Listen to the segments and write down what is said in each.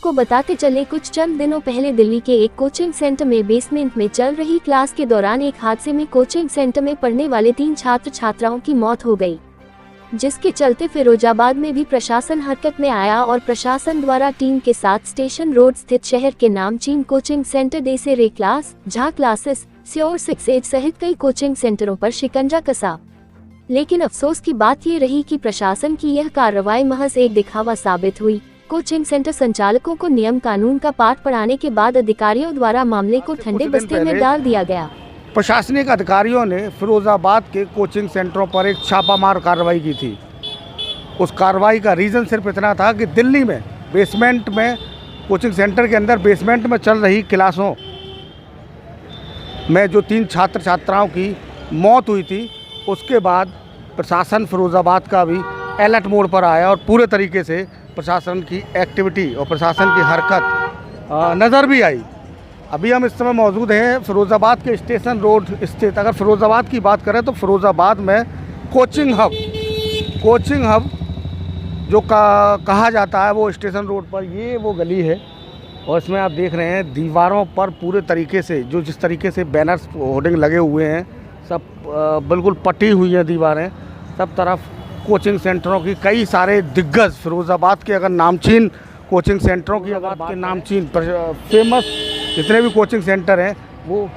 आपको बताते चले, कुछ चंद दिनों पहले दिल्ली के एक कोचिंग सेंटर में बेसमेंट में चल रही क्लास के दौरान एक हादसे में कोचिंग सेंटर में पढ़ने वाले 3 छात्र छात्राओं की मौत हो गई, जिसके चलते फिरोजाबाद में भी प्रशासन हरकत में आया और प्रशासन द्वारा टीम के साथ स्टेशन रोड स्थित शहर के नामचीन कोचिंग सेंटर देसे रे क्लास, झा क्लासेस, श्योर 6 सहित कई कोचिंग सेंटरों पर शिकंजा कसा। लेकिन अफसोस की बात ये रही कि प्रशासन की यह कार्रवाई महज एक दिखावा साबित हुई। कोचिंग सेंटर संचालकों को नियम कानून का पाठ पढ़ाने के बाद अधिकारियों द्वारा मामले को ठंडे बस्ते में डाल दिया गया। प्रशासनिक अधिकारियों ने फिरोजाबाद के कोचिंग सेंटरों पर एक छापामार कार्रवाई की थी। उस कार्रवाई का रीज़न सिर्फ इतना था कि दिल्ली में बेसमेंट में, कोचिंग सेंटर के अंदर बेसमेंट में चल रही क्लासों में जो 3 छात्र छात्राओं की मौत हुई थी, उसके बाद प्रशासन फिरोजाबाद का भी अलर्ट मोड पर आया और पूरे तरीके से प्रशासन की एक्टिविटी और प्रशासन की हरकत नज़र भी आई। अभी हम इस समय मौजूद हैं फिरोज़ाबाद के स्टेशन रोड स्थित। अगर फिरोज़ाबाद की बात करें तो फिरोज़ाबाद में कोचिंग हब जो कहा जाता है, वो स्टेशन रोड पर ये वो गली है। और इसमें आप देख रहे हैं दीवारों पर पूरे तरीके से जिस तरीके से बैनर्स होर्डिंग लगे हुए हैं, सब बिल्कुल पटी हुई हैं दीवारें। सब तरफ कोचिंग सेंटरों की कई सारे दिग्गज, फिरोज़ाबाद के अगर नामचीन कोचिंग सेंटरों की अगर बात, नामचीन फेमस जितने भी कोचिंग सेंटर हैं वो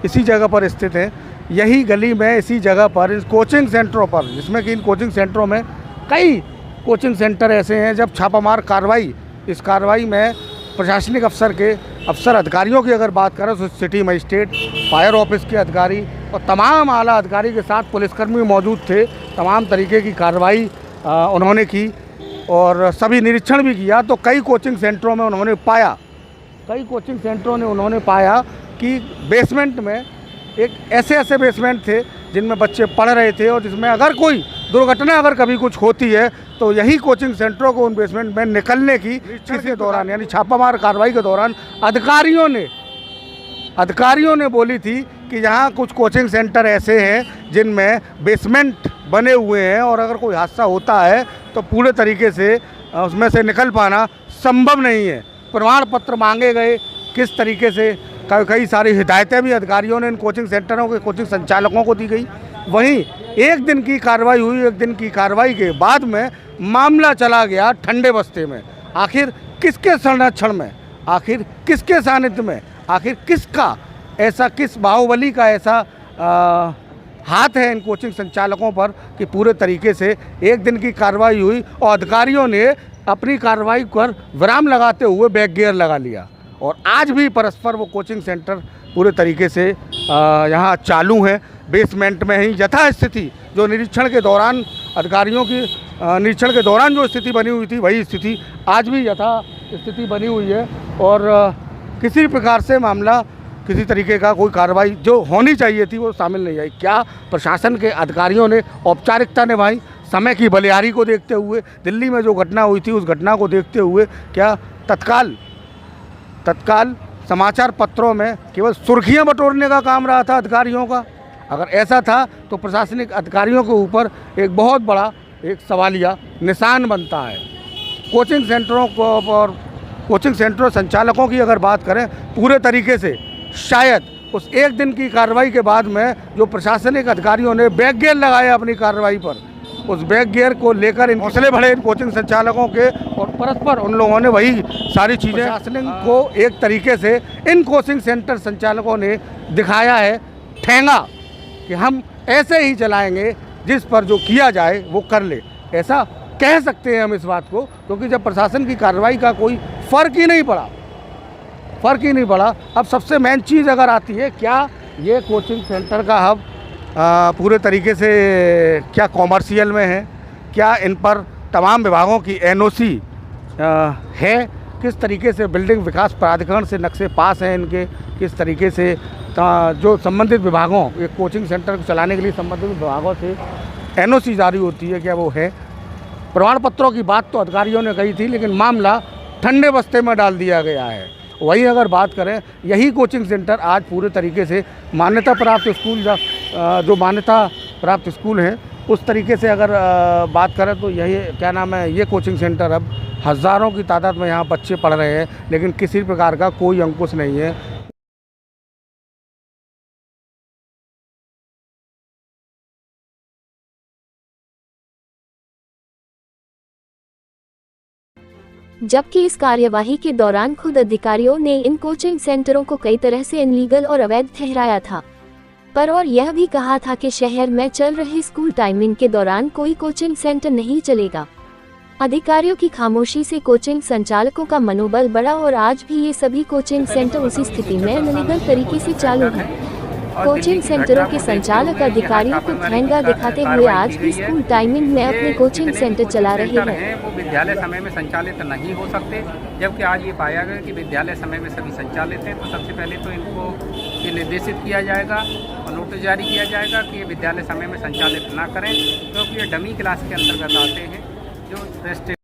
इसी जगह पर स्थित हैं। यही गली में, इसी जगह पर, इस कोचिंग सेंटरों पर, जिसमें कि इन कोचिंग सेंटरों में कई कोचिंग सेंटर ऐसे हैं जब छापामार कार्रवाई, इस कार्रवाई में प्रशासनिक अफसर अधिकारियों की अगर बात करें तो सिटी मजिस्ट्रेट, फायर ऑफिस के अधिकारी और तमाम आला अधिकारी के साथ पुलिसकर्मी मौजूद थे। तमाम तरीके की कार्रवाई उन्होंने की और सभी निरीक्षण भी किया। तो कई कोचिंग सेंटरों में उन्होंने पाया कि बेसमेंट में ऐसे बेसमेंट थे जिनमें बच्चे पढ़ रहे थे और जिसमें अगर कोई दुर्घटना अगर कभी कुछ होती है तो यही कोचिंग सेंटरों को उन बेसमेंट में निकलने की के दौरान, यानी छापामार कार्रवाई के दौरान अधिकारियों ने बोली थी कि यहाँ कुछ कोचिंग सेंटर ऐसे हैं जिनमें बेसमेंट बने हुए हैं और अगर कोई हादसा होता है तो पूरे तरीके से उसमें से निकल पाना संभव नहीं है। प्रमाण पत्र मांगे गए, किस तरीके से कई सारी हिदायतें भी अधिकारियों ने इन कोचिंग सेंटरों के कोचिंग संचालकों को दी गई। वहीं एक दिन की कार्रवाई हुई। एक दिन की कार्रवाई के बाद में मामला चला गया ठंडे बस्ते में। आखिर किसके संरक्षण में, आखिर किसके सानिध्य में, आखिर किस बाहुबली का ऐसा हाथ है इन कोचिंग संचालकों पर कि पूरे तरीके से एक दिन की कार्रवाई हुई और अधिकारियों ने अपनी कार्रवाई पर विराम लगाते हुए बैक गियर लगा लिया। और आज भी परस्पर वो कोचिंग सेंटर पूरे तरीके से यहाँ चालू हैं। बेसमेंट में ही यथास्थिति जो निरीक्षण के दौरान अधिकारियों की निरीक्षण के दौरान जो स्थिति बनी हुई थी, वही स्थिति आज भी यथास्थिति बनी हुई है। और किसी प्रकार से मामला, किसी तरीके का कोई कार्रवाई जो होनी चाहिए थी वो शामिल नहीं आई। क्या प्रशासन के अधिकारियों ने औपचारिकता निभाई? समय की बलिहारी को देखते हुए, दिल्ली में जो घटना हुई थी उस घटना को देखते हुए क्या तत्काल समाचार पत्रों में केवल सुर्खियां बटोरने का काम रहा था अधिकारियों का? अगर ऐसा था तो प्रशासनिक अधिकारियों के ऊपर एक बहुत बड़ा एक सवालिया निशान बनता है। कोचिंग सेंटरों संचालकों की अगर बात करें, पूरे तरीके से शायद उस एक दिन की कार्रवाई के बाद में जो प्रशासनिक अधिकारियों ने बैक गियर लगाया अपनी कार्रवाई पर, उस बैक गियर को लेकर इन हौसले बढ़े इन कोचिंग संचालकों के और परस्पर उन लोगों ने वही सारी चीज़ें प्रशासन को एक तरीके से इन कोचिंग सेंटर संचालकों ने दिखाया है ठेंगा कि हम ऐसे ही चलाएंगे, जिस पर जो किया जाए वो कर ले। ऐसा कह सकते हैं हम इस बात को, क्योंकि जब प्रशासन की कार्रवाई का कोई फ़र्क ही नहीं पड़ा। अब सबसे मेन चीज़ अगर आती है, क्या ये कोचिंग सेंटर का हब पूरे तरीके से क्या कॉमर्शियल में है? क्या इन पर तमाम विभागों की एनओसी है? किस तरीके से बिल्डिंग विकास प्राधिकरण से नक्शे पास हैं इनके? किस तरीके से जो संबंधित विभागों, एक कोचिंग सेंटर को चलाने के लिए संबंधित विभागों से एनओसी जारी होती है, क्या वो है? प्रमाण पत्रों की बात तो अधिकारियों ने कही थी, लेकिन मामला ठंडे बस्ते में डाल दिया गया है। वहीं अगर बात करें, यही कोचिंग सेंटर आज पूरे तरीके से मान्यता प्राप्त स्कूल, जो मान्यता प्राप्त स्कूल हैं उस तरीके से अगर बात करें तो यही क्या नाम है, ये कोचिंग सेंटर अब हज़ारों की तादाद में यहाँ बच्चे पढ़ रहे हैं, लेकिन किसी प्रकार का कोई अंकुश नहीं है। जबकि इस कार्यवाही के दौरान खुद अधिकारियों ने इन कोचिंग सेंटरों को कई तरह से इनलीगल और अवैध ठहराया था, पर और यह भी कहा था कि शहर में चल रही स्कूल टाइमिंग के दौरान कोई कोचिंग सेंटर नहीं चलेगा। अधिकारियों की खामोशी से कोचिंग संचालकों का मनोबल बढ़ा और आज भी ये सभी कोचिंग सेंटर उसी स्थिति में इनलीगल तरीके से चालू हैं। कोचिंग सेंटरों के संचालक अधिकारियों को ठेंगा दिखाते हुए आज भी स्कूल टाइमिंग में अपने कोचिंग सेंटर चला रहे हैं। वो विद्यालय समय में संचालित नहीं हो सकते, जबकि आज ये पाया गया कि विद्यालय समय में सभी संचालित हैं। तो सबसे पहले तो इनको ये निर्देशित किया जाएगा और नोटिस जारी किया जाएगा कि ये विद्यालय समय में संचालित ना करें, क्योंकि ये डमी क्लास के अंतर्गत आते हैं जो रेस्ट्रिक्ट